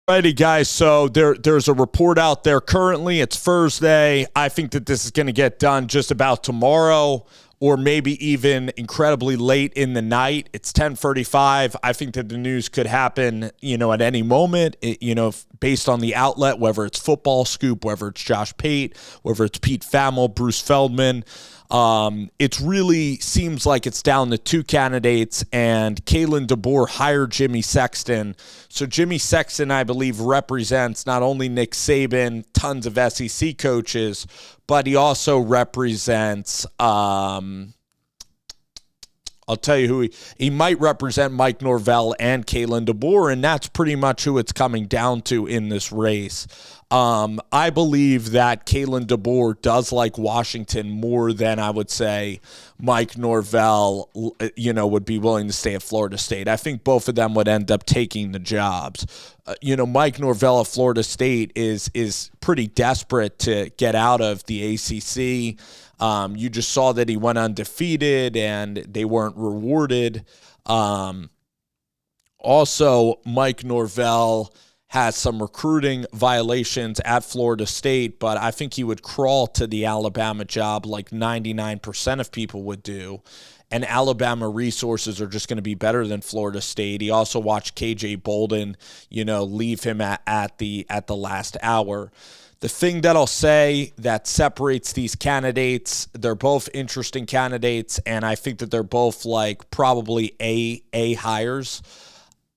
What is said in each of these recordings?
Righty, guys. So there's a report out there currently. It's Thursday. I think that this is going to get done just about tomorrow or maybe even incredibly late in the night. It's 10:35. I think that the news could happen, at any moment, based on the outlet, whether it's Football Scoop, whether it's Josh Pate, whether it's Pete Thamel, Bruce Feldman. It really seems like it's down to two candidates, and Kalen Deboer hired Jimmy Sexton. So Jimmy Sexton, I believe, represents not only Nick Saban, tons of SEC coaches, but he also represents, I'll tell you who he might represent Mike Norvell and Kalen Deboer, and that's pretty much who it's coming down to in this race. I believe that Kalen Deboer does like Washington more than I would say Mike Norvell, would be willing to stay at Florida State. I think both of them would end up taking the jobs. Mike Norvell of Florida State is pretty desperate to get out of the ACC. You just saw that he went undefeated and they weren't rewarded. Also, Mike Norvell has some recruiting violations at Florida State, but I think he would crawl to the Alabama job like 99% of people would do. And Alabama resources are just going to be better than Florida State. He also watched KJ Bolden, leave him at the last hour. The thing that I'll say that separates these candidates, they're both interesting candidates, and I think that they're both like probably A hires.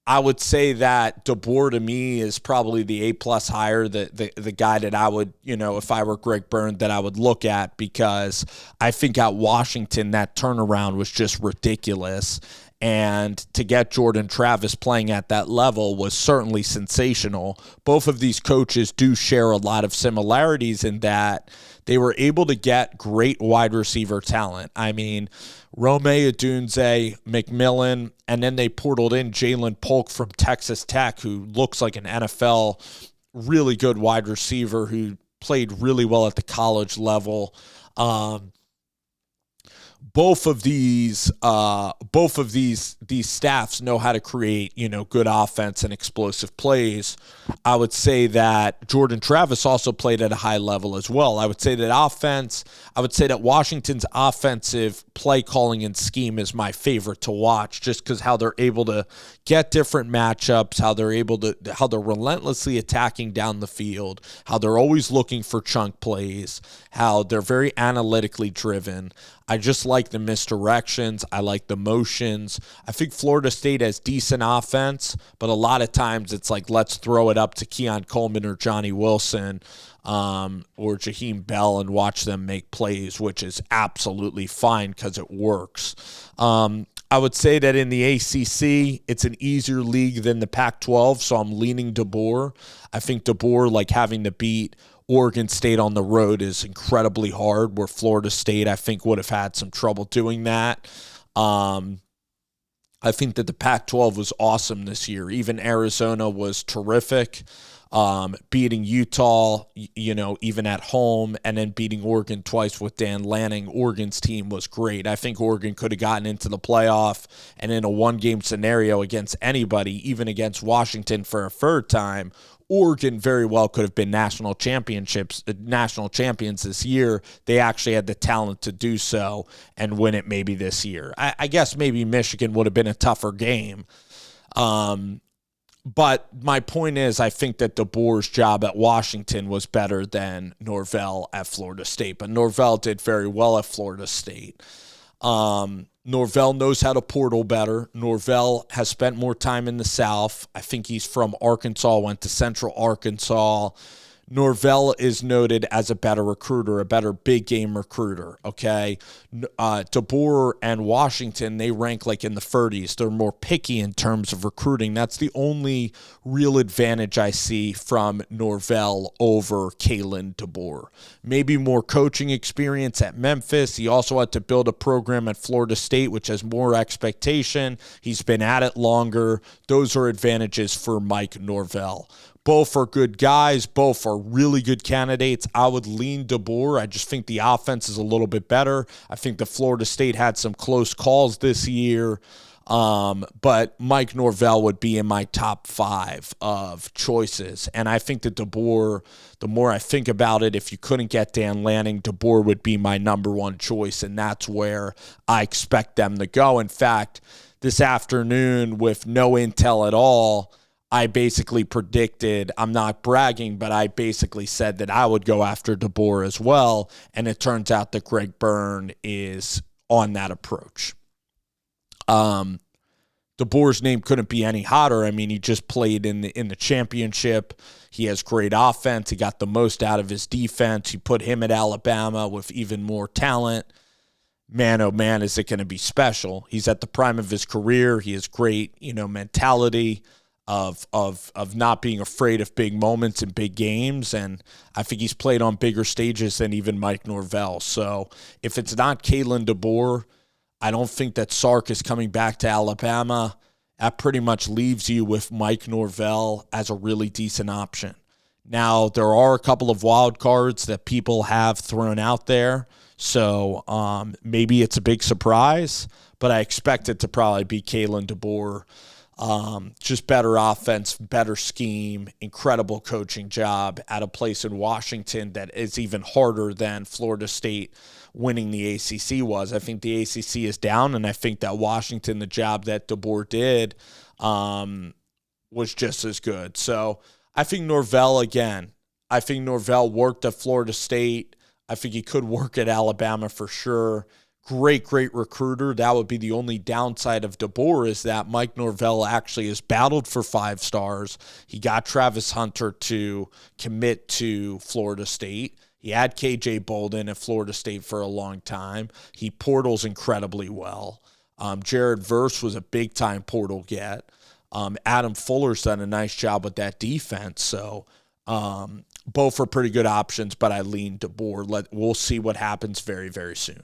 I would say that Deboer to me is probably the A-plus hire, the guy that I would, if I were Greg Byrne, that I would look at, because I think at Washington that turnaround was just ridiculous. And to get Jordan Travis playing at that level was certainly sensational. Both of these coaches do share a lot of similarities in that they were able to get great wide receiver talent. I mean, Rome Odunze, McMillan, and then they portaled in Jalen Polk from Texas Tech, who looks like an NFL really good wide receiver who played really well at the college level. Both of these staffs know how to create, good offense and explosive plays. I would say that Jordan Travis also played at a high level as well. I would say that Washington's offensive play calling and scheme is my favorite to watch, just because how they're able to get different matchups, how they're relentlessly attacking down the field, how they're always looking for chunk plays, how they're very analytically driven. I just like the misdirections. I like the motions. I think Florida State has decent offense, but a lot of times it's like, let's throw it up to Keon Coleman or Johnny Wilson or Jaheim Bell and watch them make plays, which is absolutely fine because it works. I would say that in the ACC, it's an easier league than the Pac-12, so I'm leaning Deboer. I think Deboer, like having to beat Oregon State on the road, is incredibly hard, where Florida State, I think, would have had some trouble doing that. I think that the Pac-12 was awesome this year. Even Arizona was terrific. Beating Utah, even at home, and then beating Oregon twice with Dan Lanning. Oregon's team was great. I think Oregon could have gotten into the playoff, and in a one-game scenario against anybody, even against Washington for a third time, Oregon very well could have been national champions this year. They actually had the talent to do so and win it maybe this year. I guess maybe Michigan would have been a tougher game. But my point is, I think that Deboer's job at Washington was better than Norvell at Florida State. But Norvell did very well at Florida State. Norvell knows how to portal better. Norvell has spent more time in the South. I think he's from Arkansas, went to Central Arkansas. Norvell is noted as a better recruiter, a better big game recruiter, okay? Deboer and Washington, they rank like in the 30s. They're more picky in terms of recruiting. That's the only real advantage I see from Norvell over Kalen Deboer. Maybe more coaching experience at Memphis. He also had to build a program at Florida State, which has more expectation. He's been at it longer. Those are advantages for Mike Norvell. Both are good guys. Both are really good candidates. I would lean Deboer. I just think the offense is a little bit better. I think the Florida State had some close calls this year. But Mike Norvell would be in my top 5 of choices. And I think that Deboer, the more I think about it, if you couldn't get Dan Lanning, Deboer would be my number 1 choice. And that's where I expect them to go. In fact, this afternoon, with no intel at all, I basically predicted, I'm not bragging, but I basically said that I would go after Deboer as well. And it turns out that Greg Byrne is on that approach. DeBoer's name couldn't be any hotter. I mean, he just played in the championship. He has great offense. He got the most out of his defense. You put him at Alabama with even more talent. Man, oh man, is it going to be special. He's at the prime of his career. He has great, mentality of not being afraid of big moments and big games. And I think he's played on bigger stages than even Mike Norvell. So if it's not Kalen Deboer, I don't think that Sark is coming back to Alabama. That pretty much leaves you with Mike Norvell as a really decent option. Now, there are a couple of wild cards that people have thrown out there, so maybe it's a big surprise, but I expect it to probably be Kalen Deboer. Just better offense, better scheme, incredible coaching job at a place in Washington that is even harder than Florida State winning the ACC was. I think the ACC is down, and I think that Washington, the job that Deboer did, was just as good. So I think Norvell again. I think Norvell worked at Florida State. I think he could work at Alabama for sure. Great recruiter. That would be the only downside of Deboer, is that Mike Norvell actually has battled for 5 stars. He got Travis Hunter to commit to Florida State. He had KJ Bolden at Florida State for a long time. He portals incredibly well. Jared Verse was a big-time portal get. Adam Fuller's done a nice job with that defense. So both are pretty good options, but I lean Deboer. We'll see what happens very, very soon.